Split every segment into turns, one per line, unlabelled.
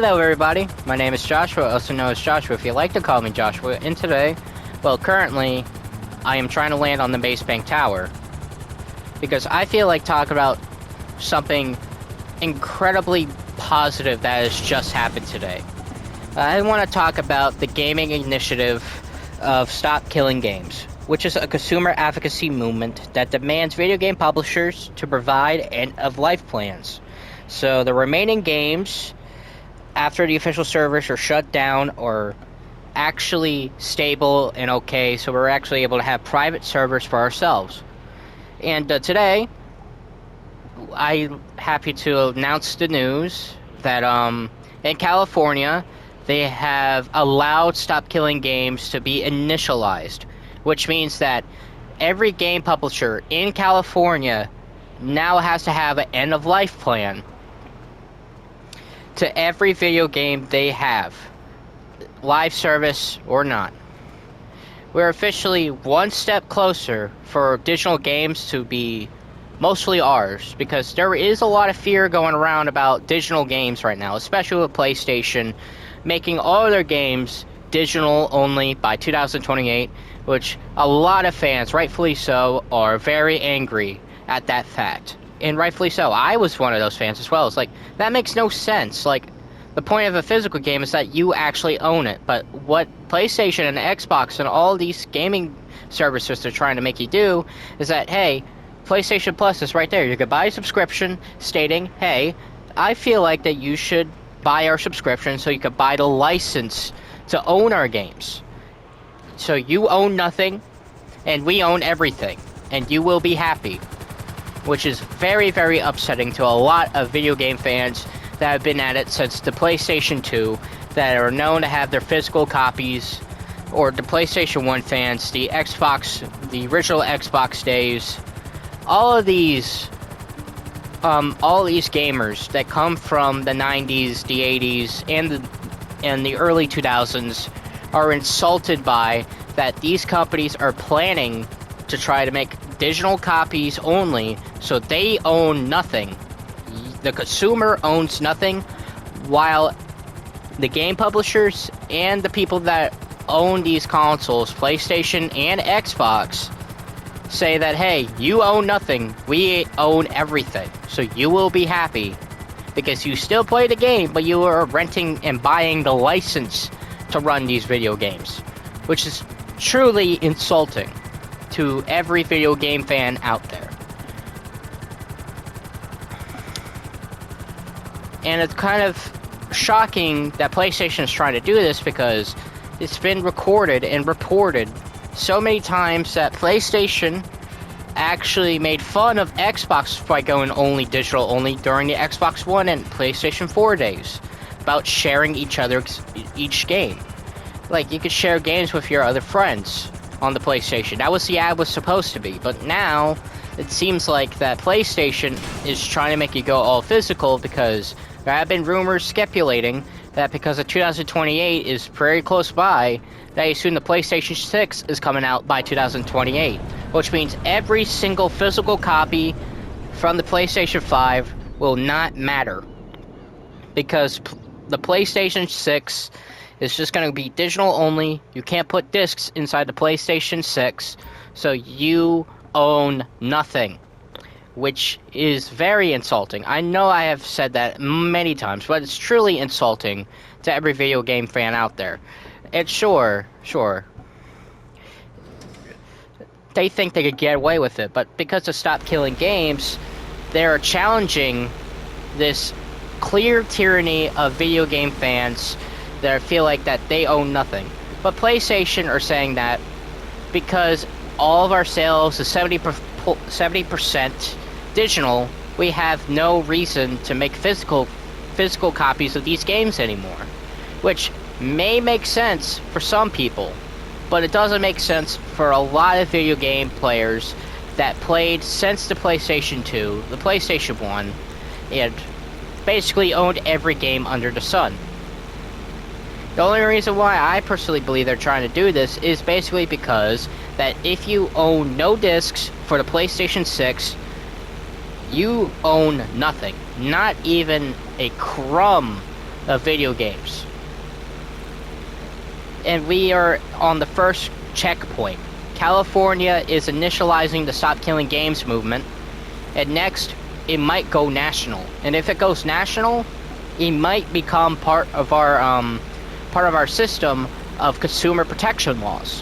Hello everybody, my name is Joshua, also known as Joshua if you like to call me Joshua, and today, currently, I am trying to land on the base bank tower, because I feel like talking about something incredibly positive that has just happened today. I want to talk about the gaming initiative of Stop Killing Games, which is a consumer advocacy movement that demands video game publishers to provide end-of-life plans. So the remaining games after the official servers are shut down or actually stable and okay, so we're actually able to have private servers for ourselves. And today, I'm happy to announce the news that in California, they have allowed Stop Killing Games to be initialized, which means that every game publisher in California now has to have an end-of-life plan to every video game they have, live service or not. We're officially one step closer for digital games to be mostly ours, because there is a lot of fear going around about digital games right now, especially with PlayStation making all their games digital only by 2028, which a lot of fans, rightfully so, are very angry at that fact. And rightfully so. I was one of those fans as well. It's like, that makes no sense. Like, the point of a physical game is that you actually own it. But what PlayStation and Xbox and all these gaming services are trying to make you do is that, hey, PlayStation Plus is right there. You could buy a subscription stating, hey, I feel like that you should buy our subscription so you could buy the license to own our games. So you own nothing, and we own everything. And you will be happy. Which is very, very upsetting to a lot of video game fans that have been at it since the PlayStation 2, that are known to have their physical copies, or the PlayStation 1 fans, the original Xbox days. All these gamers that come from the 90s, the 80s, and the early 2000s are insulted by that these companies are planning to try to make digital copies only, so they own nothing. The consumer owns nothing, while the game publishers and the people that own these consoles, PlayStation and Xbox, say that, hey, you own nothing, we own everything, so you will be happy, because you still play the game, but you are renting and buying the license to run these video games, which is truly insulting to every video game fan out there. And it's kind of shocking that PlayStation is trying to do this, because it's been recorded and reported so many times that PlayStation actually made fun of Xbox by going only digital only during the Xbox One and PlayStation 4 days, about sharing each game. Like, you could share games with your other friends on the PlayStation. That was the ad was supposed to be, but now it seems like that PlayStation is trying to make you go all physical, because there have been rumors speculating that because of 2028 is very close by, that soon the PlayStation 6 is coming out by 2028, which means every single physical copy from the PlayStation 5 will not matter, because the PlayStation 6 is just going to be digital only. You can't put discs inside the PlayStation 6, so you own nothing, which is very insulting. I know I have said that many times, but it's truly insulting to every video game fan out there. And sure, they think they could get away with it, but because of Stop Killing Games, they're challenging this clear tyranny of video game fans that feel like that they own nothing. But PlayStation are saying that because all of our sales is 70% digital, we have no reason to make physical copies of these games anymore. Which may make sense for some people, but it doesn't make sense for a lot of video game players that played since the PlayStation 2, the PlayStation 1, and basically owned every game under the sun. The only reason why I personally believe they're trying to do this is basically because that if you own no discs for the PlayStation 6, you own nothing. Not even a crumb of video games. And we are on the first checkpoint. California is initializing the Stop Killing Games movement, and next it might go national. And if it goes national, it might become part of our system of consumer protection laws,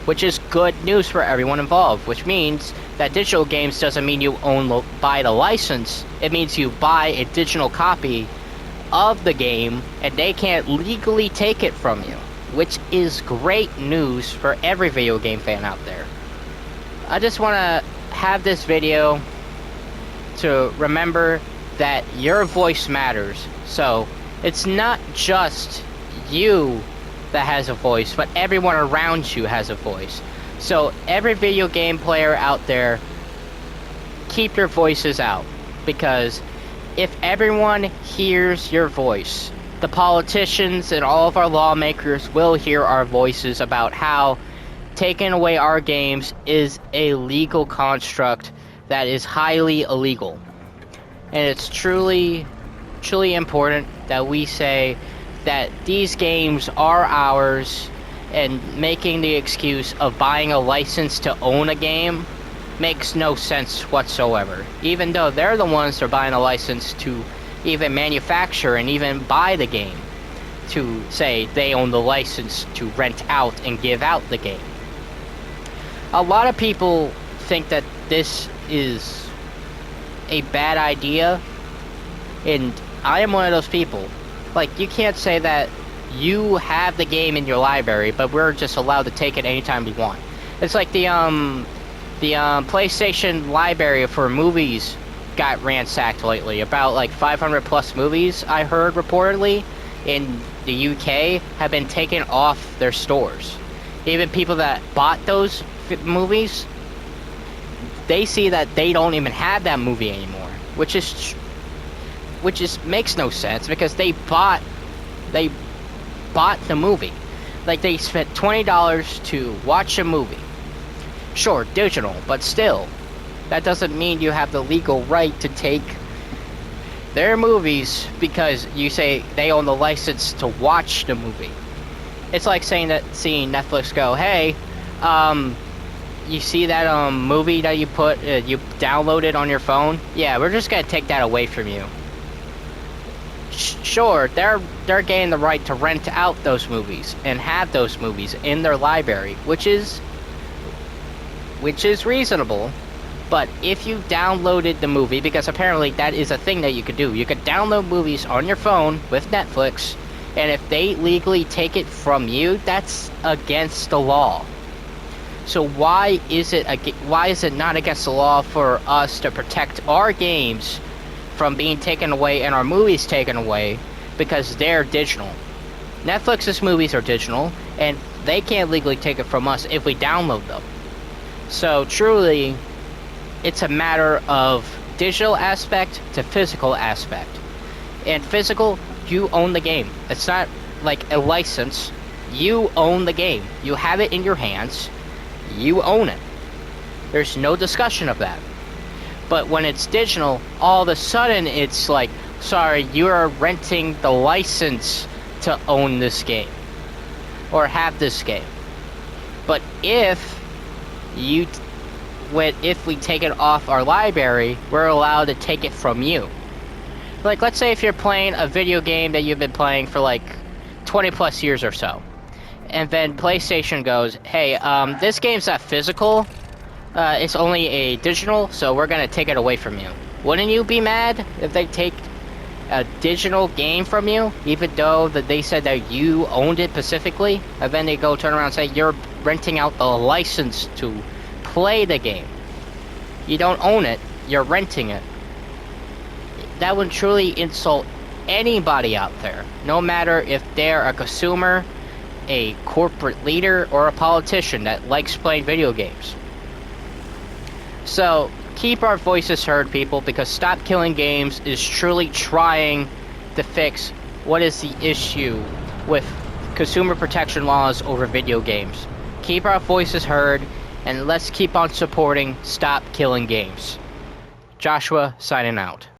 which is good news for everyone involved, which means that digital games doesn't mean you buy the license. It means you buy a digital copy of the game, and they can't legally take it from you, which is great news for every video game fan out there. I just want to have this video to remember that your voice matters. So it's not just you that has a voice, but everyone around you has a voice. So every video game player out there, keep your voices out, because if everyone hears your voice, the politicians and all of our lawmakers will hear our voices about how taking away our games is a legal construct that is highly illegal. And it's truly important that we say that these games are ours, and making the excuse of buying a license to own a game makes no sense whatsoever. Even though they're the ones that are buying a license to even manufacture and even buy the game, to say they own the license to rent out and give out the game. A lot of people think that this is a bad idea, and I am one of those people. Like, you can't say that you have the game in your library, but we're just allowed to take it anytime we want. It's like the PlayStation library for movies got ransacked lately. About like 500 plus movies, I heard reportedly, in the UK have been taken off their stores. Even people that bought those movies, they see that they don't even have that movie anymore, which makes no sense, because they bought the movie. Like, they spent $20 to watch a movie. Sure, digital, but still, that doesn't mean you have the legal right to take their movies because you say they own the license to watch the movie. It's like seeing Netflix go, hey, you see that movie that you downloaded on your phone? Yeah, we're just gonna take that away from you. Sure, they're getting the right to rent out those movies and have those movies in their library, which is reasonable. But if you downloaded the movie, because apparently that is a thing that you could do, you could download movies on your phone with Netflix, and if they legally take it from you, that's against the law. So why is it not against the law for us to protect our games from being taken away and our movies taken away because they're digital? Netflix's movies are digital, and they can't legally take it from us if we download them. So truly, it's a matter of digital aspect to physical aspect. And physical, you own the game. It's not like a license. You own the game. You have it in your hands. You own it. There's no discussion of that. But when it's digital, all of a sudden it's like, sorry, you're renting the license to own this game or have this game. But if we take it off our library, we're allowed to take it from you. Like, let's say if you're playing a video game that you've been playing for like 20 plus years or so, and then PlayStation goes, hey, this game's not physical, it's only a digital, so we're gonna take it away from you. Wouldn't you be mad if they take a digital game from you, even though that they said that you owned it specifically, and then they go turn around and say you're renting out the license to play the game? You don't own it, you're renting it. That would truly insult anybody out there, no matter if they're a consumer, a corporate leader, or a politician that likes playing video games. So keep our voices heard, people, because Stop Killing Games is truly trying to fix what is the issue with consumer protection laws over video games. Keep our voices heard, and let's keep on supporting Stop Killing Games. Joshua, signing out.